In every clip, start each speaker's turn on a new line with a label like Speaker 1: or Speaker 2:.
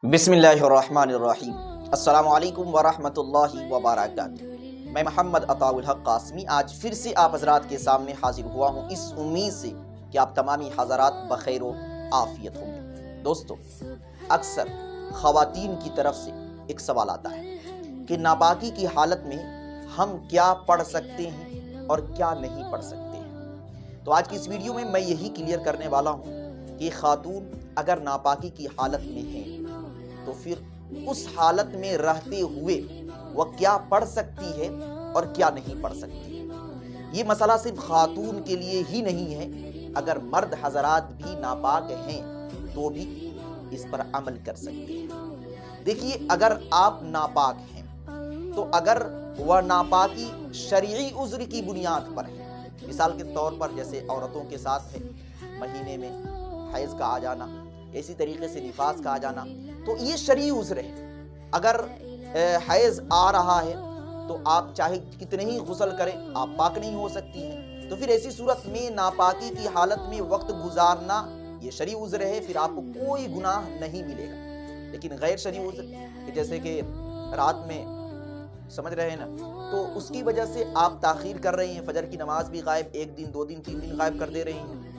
Speaker 1: بسم اللہ الرحمن الرحیم۔ السلام علیکم ورحمۃ اللہ وبرکاتہ۔ میں محمد عطاء الحق قاسمی آج پھر سے آپ حضرات کے سامنے حاضر ہوا ہوں، اس امید سے کہ آپ تمامی حضرات بخیر و عافیت ہوں گے۔ دوستو، اکثر خواتین کی طرف سے ایک سوال آتا ہے کہ ناپاکی کی حالت میں ہم کیا پڑھ سکتے ہیں اور کیا نہیں پڑھ سکتے ہیں۔ تو آج کی اس ویڈیو میں یہی کلیئر کرنے والا ہوں کہ خاتون اگر ناپاکی کی حالت میں ہیں تو پھر اس حالت میں رہتے ہوئے وہ کیا پڑھ سکتی ہے اور کیا نہیں پڑھ سکتی ہے۔ یہ مسئلہ صرف خاتون کے لیے ہی نہیں ہے، اگر مرد حضرات بھی ناپاک ہیں تو بھی اس پر عمل کر سکتے ہیں۔ دیکھیے، اگر آپ ناپاک ہیں تو اگر وہ ناپاکی شرعی عذر کی بنیاد پر ہے، مثال کے طور پر جیسے عورتوں کے ساتھ ہے مہینے میں حیض کا آ جانا، اسی طریقے سے نفاس کا آ جانا، تو یہ شرعی عذر ہے۔ اگر حیض آ رہا ہے تو آپ چاہے کتنے ہی غسل کریں، آپ پاک نہیں ہو سکتی ہیں، تو پھر ایسی صورت میں ناپاکی کی حالت میں وقت گزارنا یہ شرعی عذر ہے، پھر آپ کو کوئی گناہ نہیں ملے گا۔ لیکن غیر شرعی عذر کہ جیسے کہ رات میں سمجھ رہے ہیں نا، تو اس کی وجہ سے آپ تاخیر کر رہے ہیں، فجر کی نماز بھی غائب، ایک دن، 2 دن، 3 دن غائب کر دے رہے ہیں،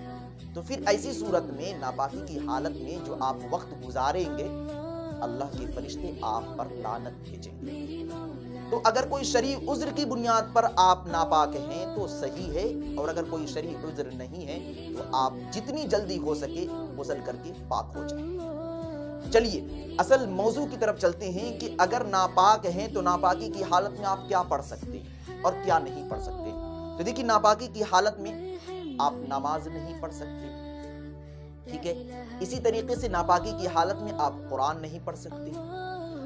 Speaker 1: تو پھر ایسی صورت میں ناپاکی کی حالت میں جو آپ وقت گزاریں گے، اللہ کے فرشتے آپ پر لعنت بھیجیں گے۔ تو اگر کوئی شرعی عذر کی بنیاد پر آپ ناپاک ہیں تو صحیح ہے، اور اگر کوئی شرعی عذر نہیں ہے تو آپ جتنی جلدی ہو سکے غسل کر کے پاک ہو جائیں۔ چلیے اصل موضوع کی طرف چلتے ہیں کہ اگر ناپاک ہیں تو ناپاکی کی حالت میں آپ کیا پڑھ سکتے ہیں اور کیا نہیں پڑھ سکتے۔ تو دیکھیے، ناپاکی کی حالت میں آپ نماز نہیں پڑھ سکتے، ٹھیک ہے، اسی طریقے سے ناپاکی کی حالت میں آپ قرآن نہیں پڑھ سکتے۔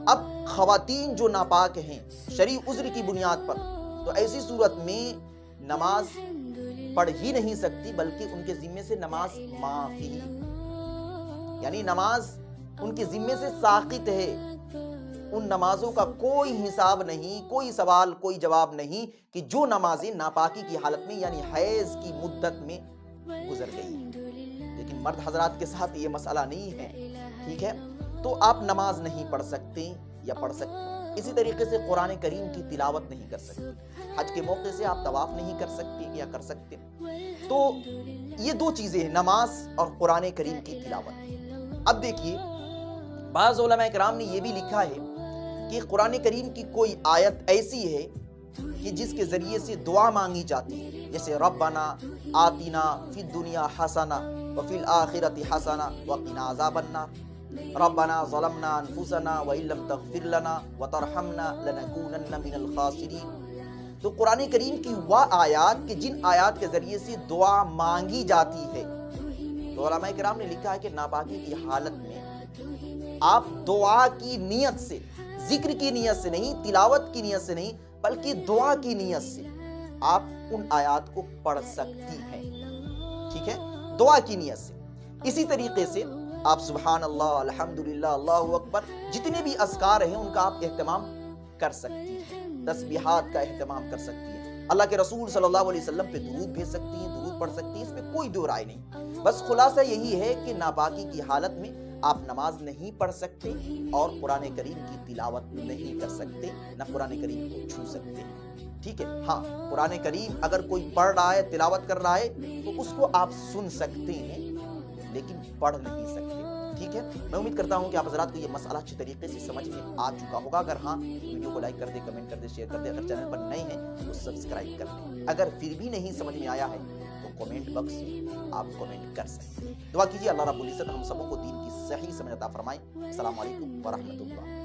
Speaker 1: اب خواتین جو ناپاک ہیں شرعی عذر کی بنیاد پر، تو ایسی صورت میں نماز پڑھ ہی نہیں سکتی، بلکہ ان کے ذمے سے نماز معافی، یعنی نماز ان کے ذمے سے ساقط ہے، ان نمازوں کا کوئی حساب نہیں، کوئی سوال کوئی جواب نہیں کہ جو نمازیں ناپاکی کی حالت میں یعنی حیض کی مدت میں گزر گئی ہیں۔ لیکن مرد حضرات کے ساتھ یہ مسئلہ نہیں ہے، ٹھیک ہے، تو آپ نماز نہیں پڑھ سکتے یا پڑھ سکتے، اسی طریقے سے قرآن کریم کی تلاوت نہیں کر سکتے، حج کے موقع سے آپ طواف نہیں کر سکتے یا کر سکتے۔ تو یہ 2 چیزیں ہیں، نماز اور قرآن کریم کی تلاوت۔ اب دیکھیے، بعض علماء کرام نے یہ بھی لکھا ہے کہ قرآن کریم کی کوئی آیت ایسی ہے کہ جس کے ذریعے سے دعا مانگی جاتی ہے، جیسے ربنا آتنا فی الدنیا حسنہ وفی الآخرۃ حسنہ وقنا عذاب النار، ربنا ظلمنا انفسنا وان لم تغفر لنا وترحمنا لنکونن من الخاسرین۔ تو قرآن کریم کی وہ آیات کہ جن آیات کے ذریعے سے دعا مانگی جاتی ہے، تو علماء کرام نے لکھا ہے کہ ناپاکی کی حالت میں آپ دعا کی نیت سے، ذکر کی نیت سے نہیں، تلاوت کی نیت سے نہیں، بلکہ دعا کی نیت سے آپ ان آیات کو پڑھ سکتی ہیں، ٹھیک ہے، دعا کی نیت سے۔ اسی طریقے سے آپ سبحان اللہ، الحمدللہ، اللہ اکبر، جتنے بھی اذکار ہیں ان کا آپ اہتمام کر سکتی ہیں، تسبیحات کا اہتمام کر سکتی ہیں، اللہ کے رسول صلی اللہ علیہ وسلم پہ درود بھیج سکتی ہیں، درود پڑھ سکتی ہیں، اس میں کوئی دو رائے نہیں۔ بس خلاصہ یہی ہے کہ ناپاکی کی حالت میں آپ نماز نہیں پڑھ سکتے اور قرآن کریم کی تلاوت نہیں کر سکتے، نہ قرآن کریم کو چھو سکتے، ٹھیک ہے۔ ہاں، قرآن کریم اگر کوئی پڑھ رہا ہے، تلاوت کر رہا ہے، تو اس کو آپ سن سکتے ہیں لیکن پڑھ نہیں سکتے، ٹھیک ہے۔ میں امید کرتا ہوں کہ آپ حضرات کو یہ مسئلہ اچھی طریقے سے سمجھ میں آ چکا ہوگا۔ اگر ہاں، ویڈیو کو لائک کر دیں، کمنٹ کر دیں، شیئر کر دیں، اگر چینل پر نئے ہیں تو سبسکرائب کر دیں۔ اگر پھر بھی نہیں سمجھ میں آیا ہے تو کمنٹ باکس میں آپ کمنٹ کر سکتے ہیں۔ دعا کیجیے اللہ رب العزت ہم سبوں کو دین کی صحیح سمجھ عطا فرمائے۔ السلام علیکم ورحمۃ اللہ۔